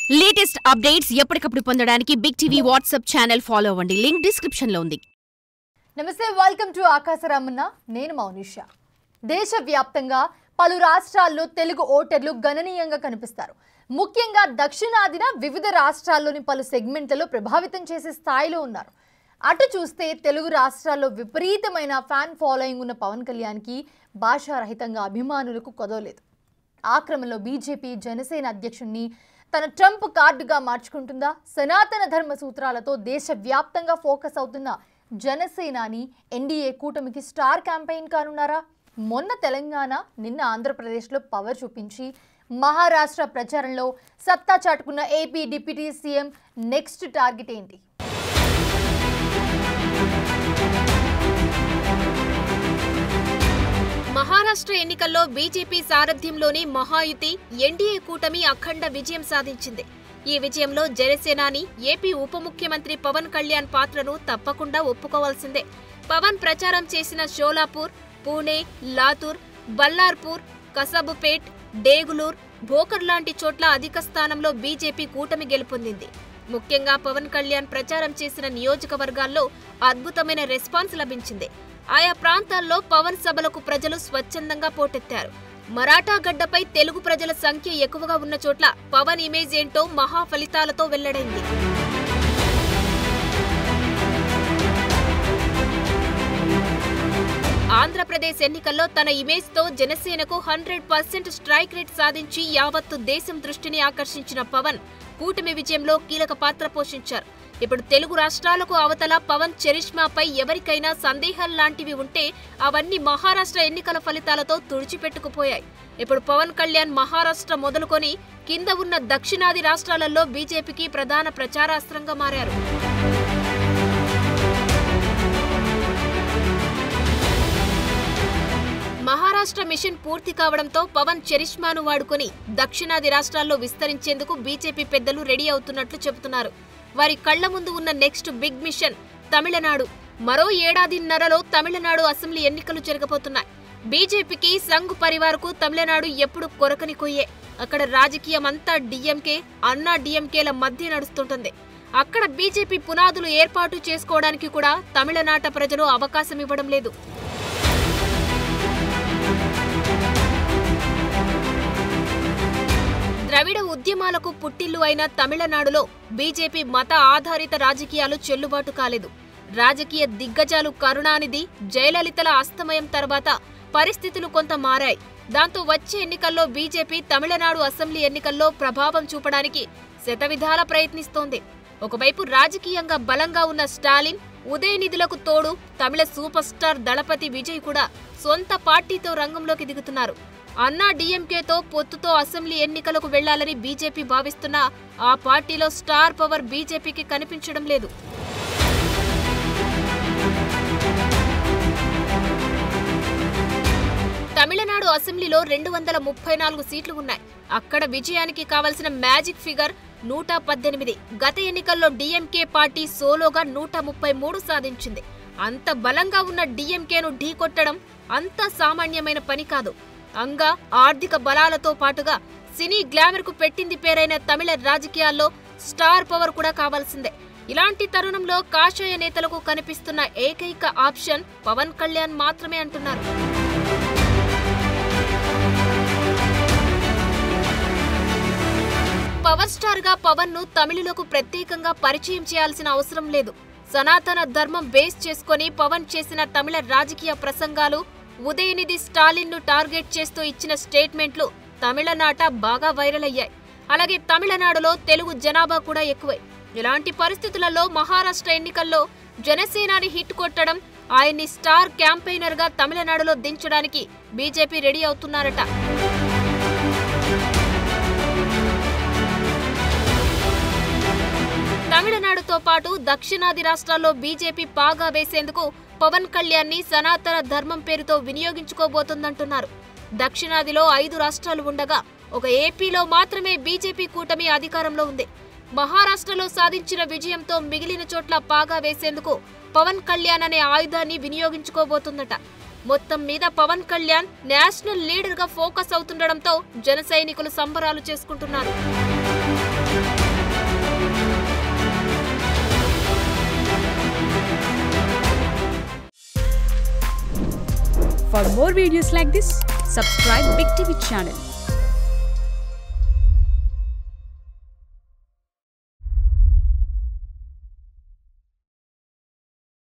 Latest updates ఎప్పటికప్పుడు పొందడానికి big TV WhatsApp channel follow అవ్వండి. లింక్ డిస్క్రిప్షన్ లో ఉంది. నమస్తే, వెల్కమ్ టు ఆకాశరామన్న. నేను మౌనిషా. దేశవ్యాప్తంగా పలు రాష్ట్రాల్లో తెలుగు ఓటర్లు గణనీయంగా కనిపిస్తారు. ముఖ్యంగా దక్షిణాదిన వివిధ రాష్ట్రాల్లోని పలు సెగ్మెంట్లలో ప్రభావితం చేసే స్థాయిలో ఉన్నారు. అటు చూస్తే తెలుగు రాష్ట్రాల్లో విపరీతమైన ఫ్యాన్ ఫాలోయింగ్ ఉన్న పవన్ కళ్యాణ్కి భాషారహితంగా అభిమానులకు కొదవలేదు. ఆ క్రమంలో బీజేపీ జనసేన అధ్యక్షుడిని తన ట్రంప్ కార్డుగా మార్చుకుంటుందా? సనాతన ధర్మ సూత్రాలతో దేశవ్యాప్తంగా ఫోకస్ అవుతున్న జనసేనాని ఎన్డీఏ కూటమికి స్టార్ క్యాంపెయిన్ కానున్నారా? మొన్న తెలంగాణ, నిన్న ఆంధ్రప్రదేశ్లో పవర్ చూపించి మహారాష్ట్ర ప్రచారంలో సత్తా చాటుకున్న AP deputy CM next target ఏంటి? మహారాష్ట్ర ఎన్నికల్లో బీజేపీ సారథ్యంలోని మహాయుతి ఎన్డీఏ కూటమి అఖండ విజయం సాధించింది. ఈ విజయంలో జనసేనాని ఏపీ ఉప ముఖ్యమంత్రి పవన్ కళ్యాణ్ పాత్రను తప్పకుండా ఒప్పుకోవాల్సిందే. పవన్ ప్రచారం చేసిన షోలాపూర్, పూణే, లాతూర్, బల్లార్పూర్, కసబుపేట్, డేగులూర్, భోకర్ లాంటి చోట్ల అధిక స్థానంలో బీజేపీ కూటమి గెలుపొందింది. ముఖ్యంగా పవన్ కళ్యాణ్ ప్రచారం చేసిన నియోజకవర్గాల్లో అద్భుతమైన రెస్పాన్స్ లభించింది. ఆయా ప్రాంతాల్లో పవన్ సభలకు ప్రజలు స్వచ్ఛందంగా పోటెత్తారు. మరాఠా గడ్డపై తెలుగు ప్రజల సంఖ్య ఎక్కువగా ఉన్న చోట్ల పవన్ ఇమేజ్ ఏంటో మహా ఫలితాలతో వెల్లడైంది. ఆంధ్రప్రదేశ్ ఎన్నికల్లో తన ఇమేజ్ తో జనసేనకు 100% స్ట్రైక్ రేట్ సాధించి యావత్తు దేశం దృష్టిని ఆకర్షించిన పవన్ కూటమి విజయంలో కీలక పాత్ర పోషించారు. ఇప్పుడు తెలుగు రాష్ట్రాలకు అవతల పవన్ చరిష్మాపై ఎవరికైనా సందేహాలు లాంటివి ఉంటే అవన్నీ మహారాష్ట్ర ఎన్నికల ఫలితాలతో తుడిచిపెట్టుకుపోయాయి. ఇప్పుడు పవన్ కళ్యాణ్ మహారాష్ట్ర మొదలుకొని కింద ఉన్న దక్షిణాది రాష్ట్రాలలో బీజేపీకి ప్రధాన ప్రచారాస్త్రంగా మారారు. మహారాష్ట్ర మిషన్ పూర్తి కావడంతో పవన్ చరిష్మాను వాడుకొని దక్షిణాది రాష్ట్రాల్లో విస్తరించేందుకు బీజేపీ పెద్దలు రెడీ అవుతున్నట్లు చెబుతున్నారు. వారి కళ్ల ముందు ఉన్న నెక్స్ట్ బిగ్ మిషన్ తమిళనాడు. మరో ఏడాదిన్నరలో తమిళనాడు అసెంబ్లీ ఎన్నికలు జరగబోతున్నాయి. బీజేపీకి సంఘ్ పరివార్కు తమిళనాడు ఎప్పుడు కొరకని కొయ్యే. అక్కడ రాజకీయం అంతా డీఎంకే, అన్నా డీఎంకేల మధ్య నడుస్తుంటుంది. అక్కడ బీజేపీ పునాదులు ఏర్పాటు చేసుకోవడానికి కూడా తమిళనాట ప్రజలు అవకాశం ఇవ్వడం లేదు. ద్రవిడ ఉద్యమాలకు పుట్టిల్లు అయిన తమిళనాడులో బీజేపీ మత ఆధారిత రాజకీయాలు చెల్లుబాటు కాలేదు. రాజకీయ దిగ్గజాలు కరుణానిధి, జయలలితల అస్తమయం తర్వాత పరిస్థితులు కొంత మారాయి. దాంతో వచ్చే ఎన్నికల్లో బీజేపీ తమిళనాడు అసెంబ్లీ ఎన్నికల్లో ప్రభావం చూపడానికి శతవిధాల ప్రయత్నిస్తోంది. ఒకవైపు రాజకీయంగా బలంగా ఉన్న స్టాలిన్, ఉదయనిధులకు తోడు తమిళ సూపర్ స్టార్ దళపతి విజయ్ కూడా సొంత పార్టీతో రంగంలోకి దిగుతున్నారు. అన్నా డీఎంకేతో పొత్తుతో అసెంబ్లీ ఎన్నికలకు వెళ్లాలని బీజేపీ భావిస్తున్నా ఆ పార్టీలో స్టార్ పవర్ బీజేపీకి కనిపించడం లేదు. తమిళనాడు అసెంబ్లీలో 234 సీట్లు ఉన్నాయి. అక్కడ విజయానికి కావలసిన మ్యాజిక్ ఫిగర్ 118. గత ఎన్నికల్లో డీఎంకే పార్టీ సోలోగా 133 సాధించింది. అంత బలంగా ఉన్న డీఎంకేను ఢీకొట్టడం అంత సామాన్యమైన పని కాదు. అంగా ఆర్థిక బలాలతో పాటుగా సినీ గ్లామర్ కు పెట్టింది పేరైన తమిళ రాజకీయాల్లో స్టార్ పవర్ కూడా కావాల్సిందే. ఇలాంటి తరుణంలో కాషాయ నేతలకు కనిపిస్తున్న ఏకైక ఆప్షన్ పవన్ కళ్యాణ్ మాత్రమే అంటున్నారు. పవర్ స్టార్ గా పవన్ ను తమిళులకు ప్రత్యేకంగా పరిచయం చేయాల్సిన అవసరం లేదు. సనాతన ధర్మం బేస్ చేసుకుని పవన్ చేసిన తమిళ రాజకీయ ప్రసంగాలు, ఉదయనిధి స్టాలిన్ ను టార్గెట్ చేస్తూ ఇచ్చిన స్టేట్మెంట్లు తమిళనాట బాగా వైరల్ అయ్యాయి. అలాగే తమిళనాడులో తెలుగు జనాభా కూడా ఎక్కువే. ఇలాంటి పరిస్థితులలో మహారాష్ట్ర ఎన్నికల్లో జనసేనాని హిట్ కొట్టడం, ఆయన్ని స్టార్ క్యాంపెయినర్ గా తమిళనాడులో దించడానికి బీజేపీ రెడీ అవుతున్నారట. తమిళనాడుతో పాటు దక్షిణాది రాష్ట్రాల్లో బీజేపీ పాగా వేసేందుకు పవన్ కళ్యాణ్ ని సనాతన ధర్మం పేరుతో వినియోగించుకోబోతుందంటున్నారు. దక్షిణాదిలో 5 రాష్ట్రాలు ఉండగా ఒక ఏపీలో మాత్రమే బీజేపీ కూటమి అధికారంలో ఉంది. మహారాష్ట్రలో సాధించిన విజయంతో మిగిలిన చోట్ల పాగా వేసేందుకు పవన్ కళ్యాణ్ అనే ఆయుధాన్ని వినియోగించుకోబోతుందట. మొత్తం మీద పవన్ కళ్యాణ్ నేషనల్ లీడర్ గా ఫోకస్ అవుతుండడంతో జన సైనికులు సంబరాలు చేసుకుంటున్నారు. For more videos like this, subscribe Big TV channel.